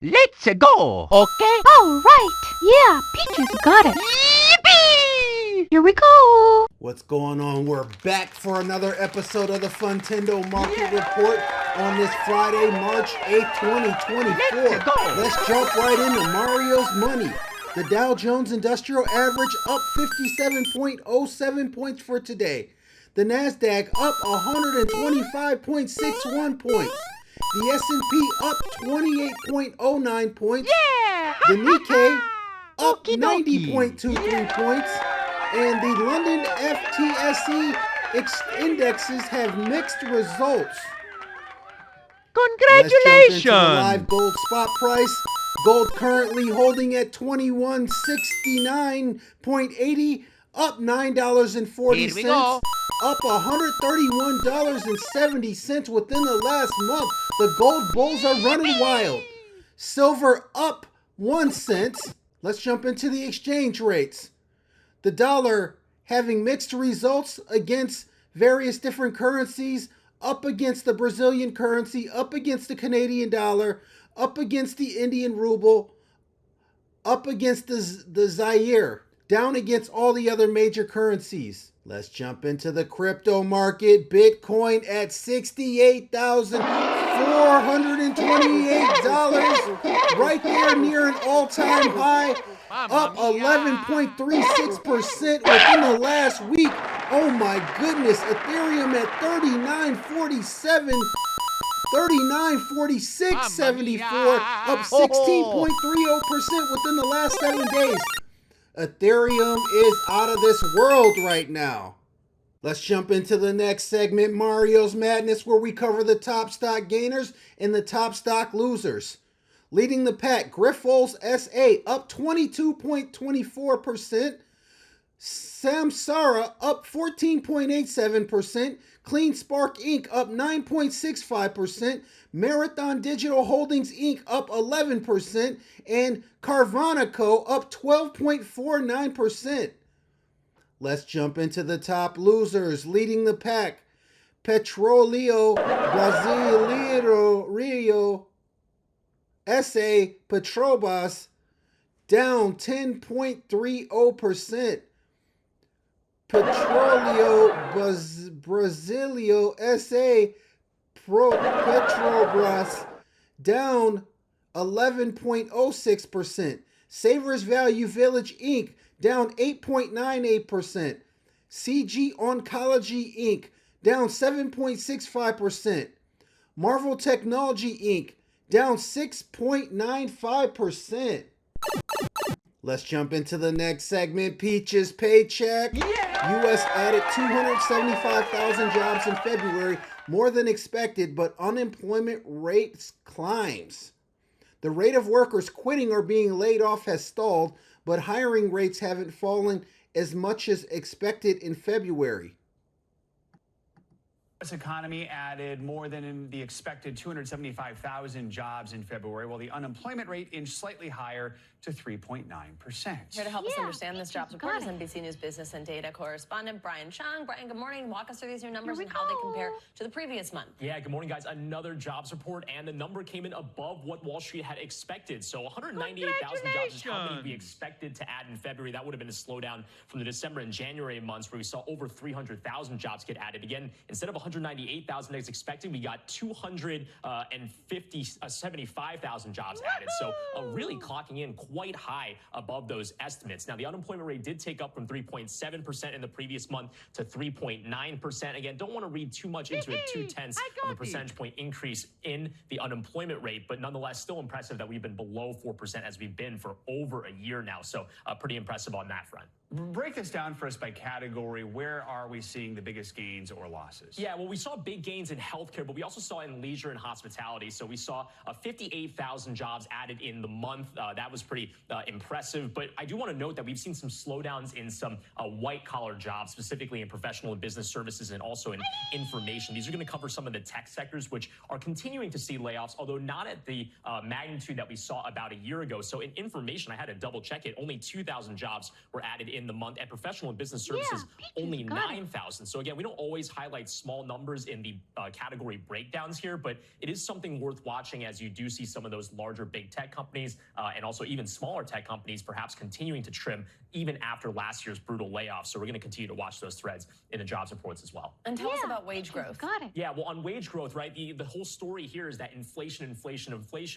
Let's go! Okay? All right. Yeah, Peaches got it. Yippee! Here we go. What's going on? We're back for another episode of the Funtendo Market Report on this Friday, March 8th, 2024. Let's go. Let's jump right into Mario's money. The Dow Jones Industrial Average up 57.07 points for today. The Nasdaq up 125.61 points. The S&P up 28.09 points. Yeah! The Nikkei up Okie dokie. 90.23 points. And the London FTSE indexes have mixed results. Let's jump into the live Congratulations! gold spot price. Gold currently holding at $2169.80, up $9.40, Here we go. up $131.70 within the last month. The gold bulls are running wild. Silver up 1 cent. Let's jump into the exchange rates. The dollar having mixed results against various different currencies, up against the Brazilian currency, up against the Canadian dollar, up against the Indian ruble, up against the Zaire, down against all the other major currencies. Let's jump into the crypto market. Bitcoin at $68,428, right there near an all-time high, up 11.36% within the last week. Oh my goodness, Ethereum at 39.47, 39.4674, up 16.30% within the last 7 days. Ethereum is out of this world right now. Let's jump into the next segment, Mario's Madness, where we cover the top stock gainers and the top stock losers. Leading the pack, Grifols SA up 22.24%. Samsara up 14.87%. Clean Spark Inc. up 9.65%. Marathon Digital Holdings Inc. up 11%. And Carvana Co. up 12.49%. Let's jump into the top losers. Leading the pack, Petróleo Brasileiro Rio SA Petrobras down 10.30%. Petróleo Brasileiro SA Petrobras down 11.06%. Savers Value Village Inc. down 8.98%. CG Oncology Inc. down 7.65%. Marvel Technology Inc. down 6.95%. Let's jump into the next segment, Peaches Paycheck. U.S. added 275,000 jobs in February, more than expected, but unemployment rates climbs. The rate of workers quitting or being laid off has stalled, but hiring rates haven't fallen as much as expected in February. The U.S. economy added more than the expected 275,000 jobs in February, while the unemployment rate inched slightly higher to 3.9%. Here to help us understand this jobs report is NBC News business and data correspondent Brian Chung. Brian, good morning. Walk us through these new numbers and how they compare to the previous month. Yeah, good morning, guys. Another jobs report, and the number came in above what Wall Street had expected. So 198,000 jobs is how many we expected to add in February. That would have been a slowdown from the December and January months, where we saw over 300,000 jobs get added. Again, instead of 198,000 as expected, we got 275,000 jobs added. So really clocking in quite high above those estimates. Now, the unemployment rate did take up from 3.7% in the previous month to 3.9%. Again, don't want to read too much into it, 0.2 of a percentage point increase in the unemployment rate, but nonetheless, still impressive that we've been below 4% as we've been for over a year now. So pretty impressive on that front. Break this down for us by category. Where are we seeing the biggest gains or losses? Yeah, well, we saw big gains in healthcare, but we also saw in leisure and hospitality. So we saw 58,000 jobs added in the month. That was pretty impressive. But I do want to note that we've seen some slowdowns in some white-collar jobs, specifically in professional and business services and also in information. These are going to cover some of the tech sectors, which are continuing to see layoffs, although not at the magnitude that we saw about a year ago. So in information, I had to double-check it. Only 2,000 jobs were added in in the month, and professional and business services only 9,000. So again, we don't always highlight small numbers in the category breakdowns here, but it is something worth watching as you do see some of those larger big tech companies and also even smaller tech companies perhaps continuing to trim even after last year's brutal layoffs. So we're going to continue to watch those threads in the jobs reports as well. And tell us about wage growth. Got it. Yeah, well, on wage growth, right, the whole story here is that inflation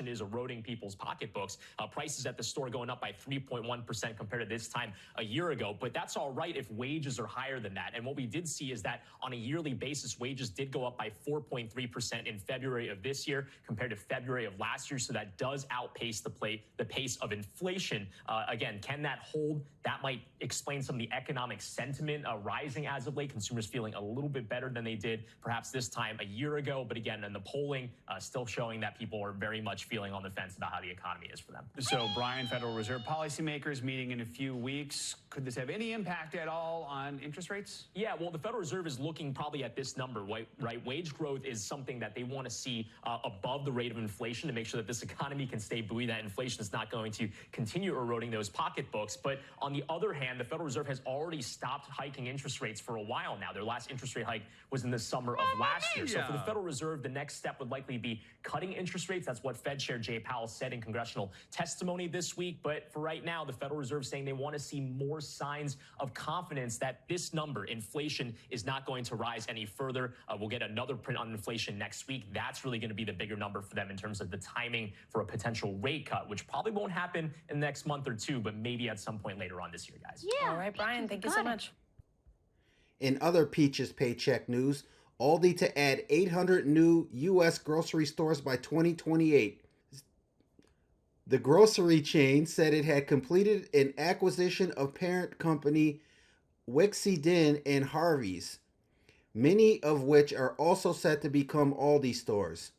is eroding people's pocketbooks. Prices at the store going up by 3.1% compared to this time a year ago. But that's all right if wages are higher than that. And what we did see is that on a yearly basis, wages did go up by 4.3% in February of this year compared to February of last year. So that does outpace the pace of inflation. Again, can that hold? That might explain some of the economic sentiment rising as of late. Consumers feeling a little bit better than they did perhaps this time a year ago. But again, in the polling, still showing that people are very much feeling on the fence about how the economy is for them. So, Brian, Federal Reserve policymakers meeting in a few weeks. Could this have any impact at all on interest rates? Yeah, well, the Federal Reserve is looking probably at this number, right? Wage growth is something that they want to see above the rate of inflation to make sure that this economy can stay buoyed, that inflation is not going to continue eroding those pocketbooks. But on the other hand, the Federal Reserve has already stopped hiking interest rates for a while now. Their last interest rate hike was in the summer of last year. So for the Federal Reserve, the next step would likely be cutting interest rates. That's what Fed Chair Jay Powell said in congressional testimony this week. But for right now, the Federal Reserve saying they want to see more signs of confidence that this number, inflation, is not going to rise any further. We'll get another print on inflation next week. That's really going to be the bigger number for them in terms of the timing for a potential rate cut, which probably won't happen in the next month or two, but maybe at some point later on this year, guys. Yeah. All right, Brian, thank you so much. In other Peaches Paycheck news, Aldi to add 800 new U.S. grocery stores by 2028. The grocery chain said it had completed an acquisition of parent company Wrecklessness and Harvey's, many of which are also set to become Aldi stores.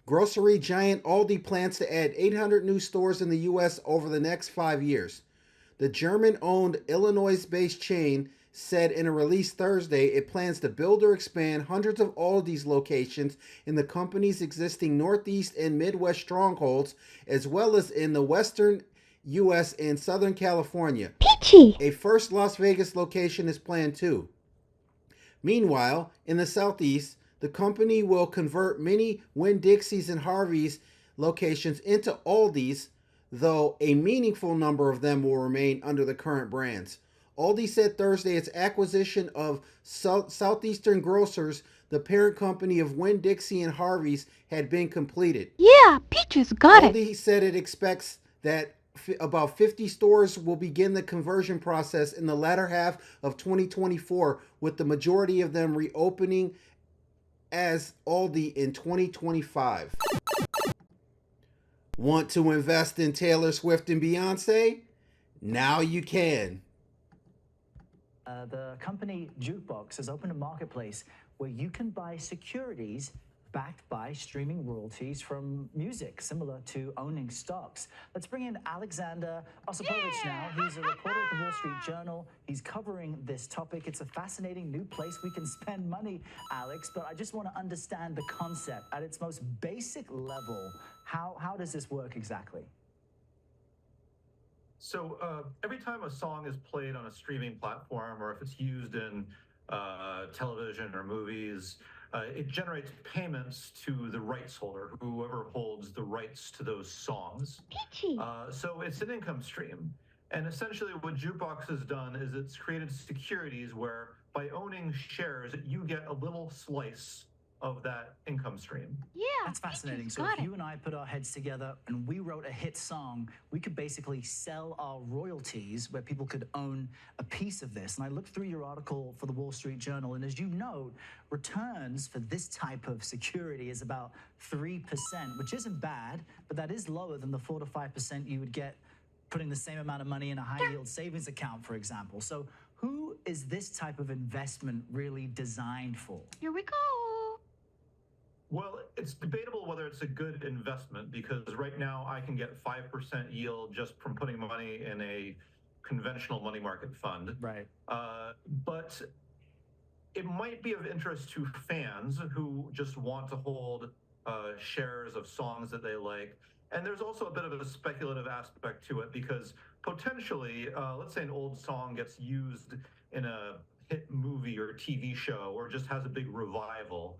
Grocery giant Aldi plans to add 800 new stores in the U.S. over the next 5 years. The German-owned Illinois-based chain said in a release Thursday it plans to build or expand hundreds of Aldi's locations in the company's existing Northeast and Midwest strongholds, as well as in the Western U.S. and Southern California. Peachy! A first Las Vegas location is planned too. Meanwhile, in the Southeast, the company will convert many Winn-Dixie's and Harvey's locations into Aldi's, though a meaningful number of them will remain under the current brands. Aldi said Thursday its acquisition of Southeastern Grocers, the parent company of Winn-Dixie and Harvey's, had been completed. Yeah, Peaches got it. Aldi said it expects that about 50 stores will begin the conversion process in the latter half of 2024, with the majority of them reopening as Aldi in 2025. Want to invest in Taylor Swift and Beyonce? Now you can. The company Jukebox has opened a marketplace where you can buy securities backed by streaming royalties from music, similar to owning stocks. Let's bring in Alexander Osipovich now. He's a reporter at the Wall Street Journal. He's covering this topic. It's a fascinating new place we can spend money, Alex, but I just want to understand the concept at its most basic level. How does this work exactly? So every time a song is played on a streaming platform, or if it's used in television or movies, it generates payments to the rights holder, whoever holds the rights to those songs. Peachy! So it's an income stream. And essentially what Jukebox has done is it's created securities where by owning shares, you get a little slice of that income stream. Yeah, That's fascinating. Peaches So got if it. you and I put our heads together and we wrote a hit song, we could basically sell our royalties where people could own a piece of this. And I looked through your article for the Wall Street Journal, and as you note, returns for this type of security is about 3%, which isn't bad, but that is lower than the 4 to 5% you would get putting the same amount of money in a high-yield savings account, for example. So who is this type of investment really designed for? Here we go. Well, it's debatable whether it's a good investment, because right now I can get 5% yield just from putting money in a conventional money market fund. Right. But it might be of interest to fans who just want to hold shares of songs that they like. And there's also a bit of a speculative aspect to it because potentially, let's say an old song gets used in a hit movie or TV show or just has a big revival.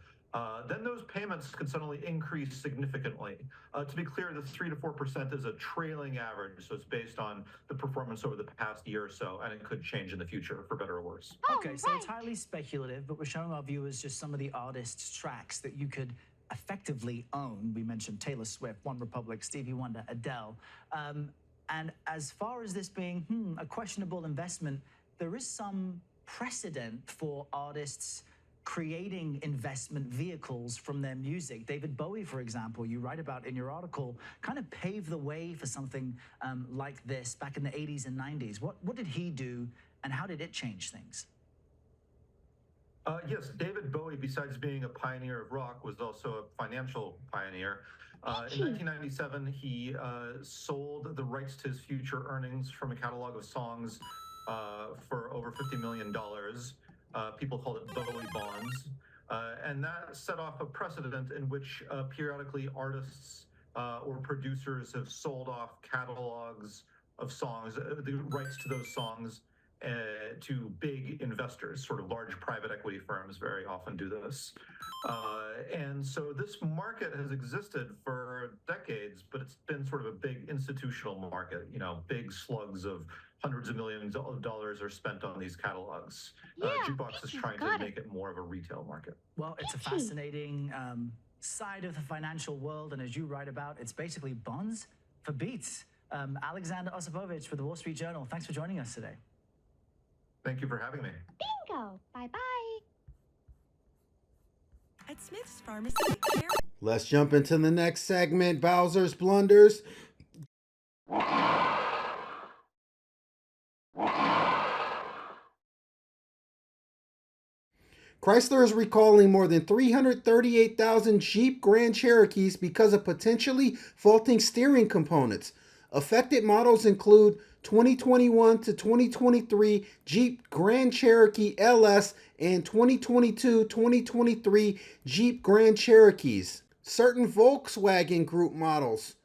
Then those payments could suddenly increase significantly. To be clear, the 3 to 4% is a trailing average, so it's based on the performance over the past year or so, and it could change in the future for better or worse. Okay, so it's highly speculative, but we're showing our viewers just some of the artists' tracks that you could effectively own. We mentioned Taylor Swift, One Republic, Stevie Wonder, Adele. And as far as this being a questionable investment, there is some precedent for artists creating investment vehicles from their music. David Bowie, for example, you write about in your article, kind of paved the way for something like this back in the 80s and 90s. What did he do, and how did it change things? Yes, David Bowie, besides being a pioneer of rock, was also a financial pioneer. In 1997, he sold the rights to his future earnings from a catalog of songs for over $50 million. People called it Bowie bonds. And that set off a precedent in which periodically artists or producers have sold off catalogs of songs, the rights to those songs, to big investors, sort of large private equity firms very often do this. And so this market has existed for decades, but it's been sort of a big institutional market. You know, big slugs of hundreds of millions of dollars are spent on these catalogs. Jukebox is trying to make it more of a retail market. Well, it's a fascinating side of the financial world, and as you write about, it's basically bonds for beats. Alexander Osipovich with the Wall Street Journal, thanks for joining us today. Thank you for having me. Bingo. Bye-bye. At Smith's Pharmacy. Let's jump into the next segment, Bowser's Blunders. Chrysler is recalling more than 338,000 Jeep Grand Cherokees because of potentially faulting steering components. Affected models include 2021 to 2023 Jeep Grand Cherokee LS and 2022-2023 Jeep Grand Cherokees. Certain Volkswagen Group models.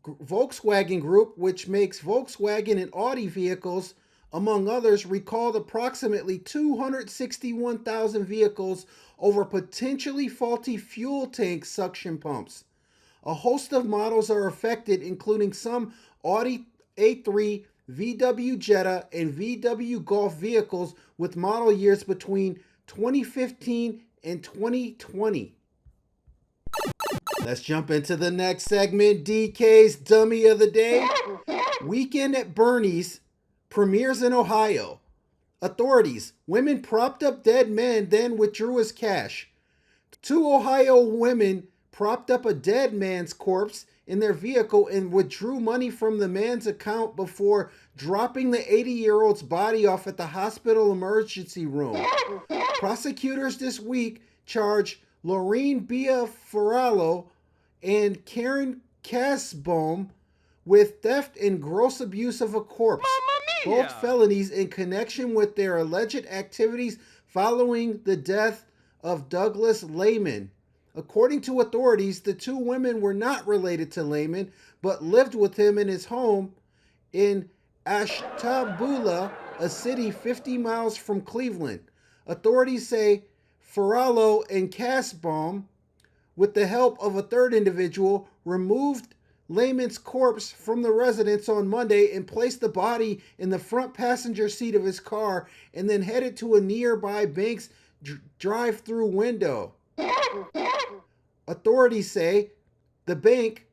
Volkswagen Group, which makes Volkswagen and Audi vehicles, among others, recalled approximately 261,000 vehicles over potentially faulty fuel tank suction pumps. A host of models are affected, including some Audi A3, VW Jetta, and VW Golf vehicles with model years between 2015 and 2020. Let's jump into the next segment, DK's Dummy of the Day. Weekend at Bernie's premieres in Ohio. Authorities: women propped up dead men, then withdrew his cash. 2 Ohio women propped up a dead man's corpse in their vehicle and withdrew money from the man's account before dropping the 80-year-old's body off at the hospital emergency room. Prosecutors this week charged Laureen Biaffarello and Karen Kasbaum with theft and gross abuse of a corpse, both felonies in connection with their alleged activities following the death of Douglas Lehman. According to authorities, the 2 women were not related to Lehman, but lived with him in his home in Ashtabula, a city 50 miles from Cleveland. Authorities say Farallo and Kasbaum, with the help of a third individual, removed Lehman's corpse from the residence on Monday and placed the body in the front passenger seat of his car and then headed to a nearby bank's drive-through window. Authorities say the bank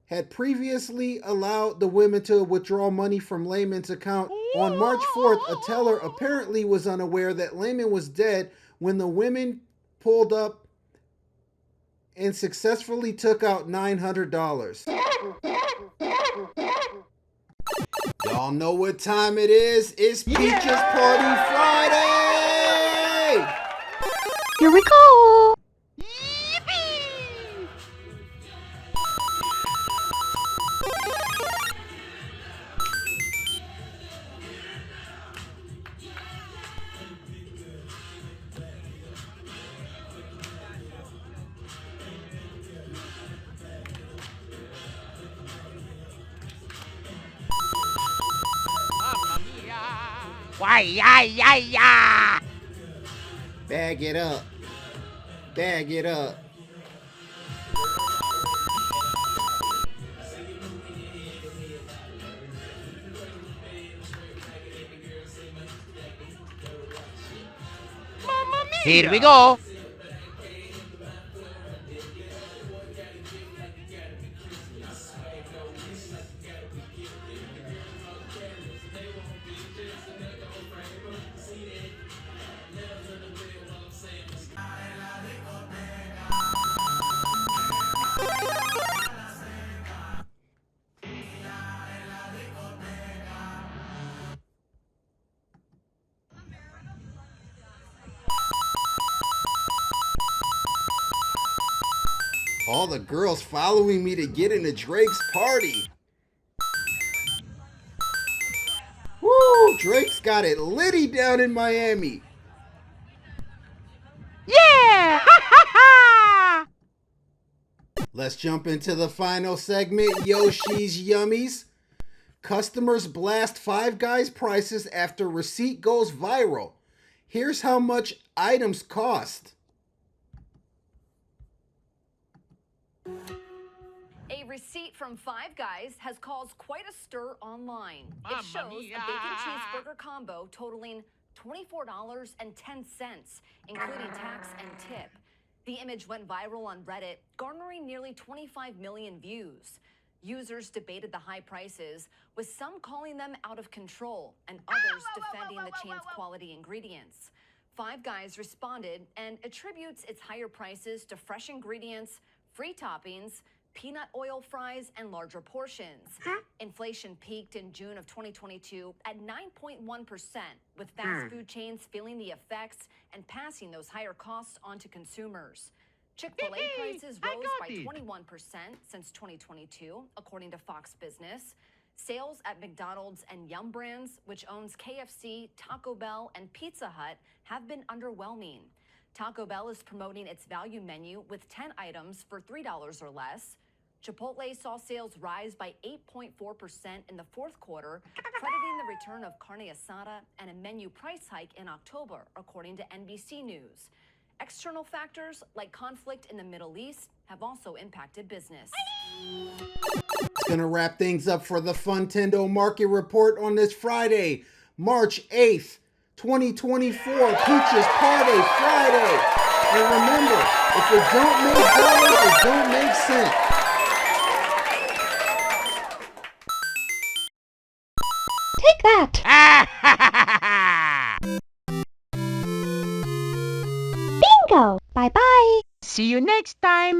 had previously allowed the women to withdraw money from Lehman's account. On March 4th, a teller apparently was unaware that Lehman was dead when the women pulled up and successfully took out $900. Y'all know what time it is. It's Peaches Party Friday! Here we go. Why, yeah. Bag it up. Bag it up. Here we go. All the girls following me to get into Drake's party. Woo! Drake's got it litty down in Miami. Yeah! Let's jump into the final segment, Yoshi's Yummies. Customers blast Five Guys prices after receipt goes viral. Here's how much items cost. A receipt from Five Guys has caused quite a stir online. It shows a bacon cheeseburger combo totaling $24.10, including tax and tip. The image went viral on Reddit, garnering nearly 25 million views. Users debated the high prices, with some calling them out of control and others defending the chain's quality ingredients. Five Guys responded and attributes its higher prices to fresh ingredients, free toppings, peanut oil fries, and larger portions. Inflation peaked in June of 2022 at 9.1%, with fast food chains feeling the effects and passing those higher costs on to consumers. Chick-fil-A prices rose by 21% since 2022, according to Fox Business. Sales at McDonald's and Yum Brands, which owns KFC, Taco Bell, and Pizza Hut, have been underwhelming. Taco Bell is promoting its value menu with 10 items for $3 or less. Chipotle saw sales rise by 8.4% in the fourth quarter, crediting the return of carne asada and a menu price hike in October, according to NBC News. External factors like conflict in the Middle East have also impacted business. It's going to wrap things up for the Funtendo Market Report on this Friday, March 8th, 2024, Peaches Party Friday. And remember, if it don't make dollars, it don't make sense. Take that! Bingo! Bye-bye! See you next time.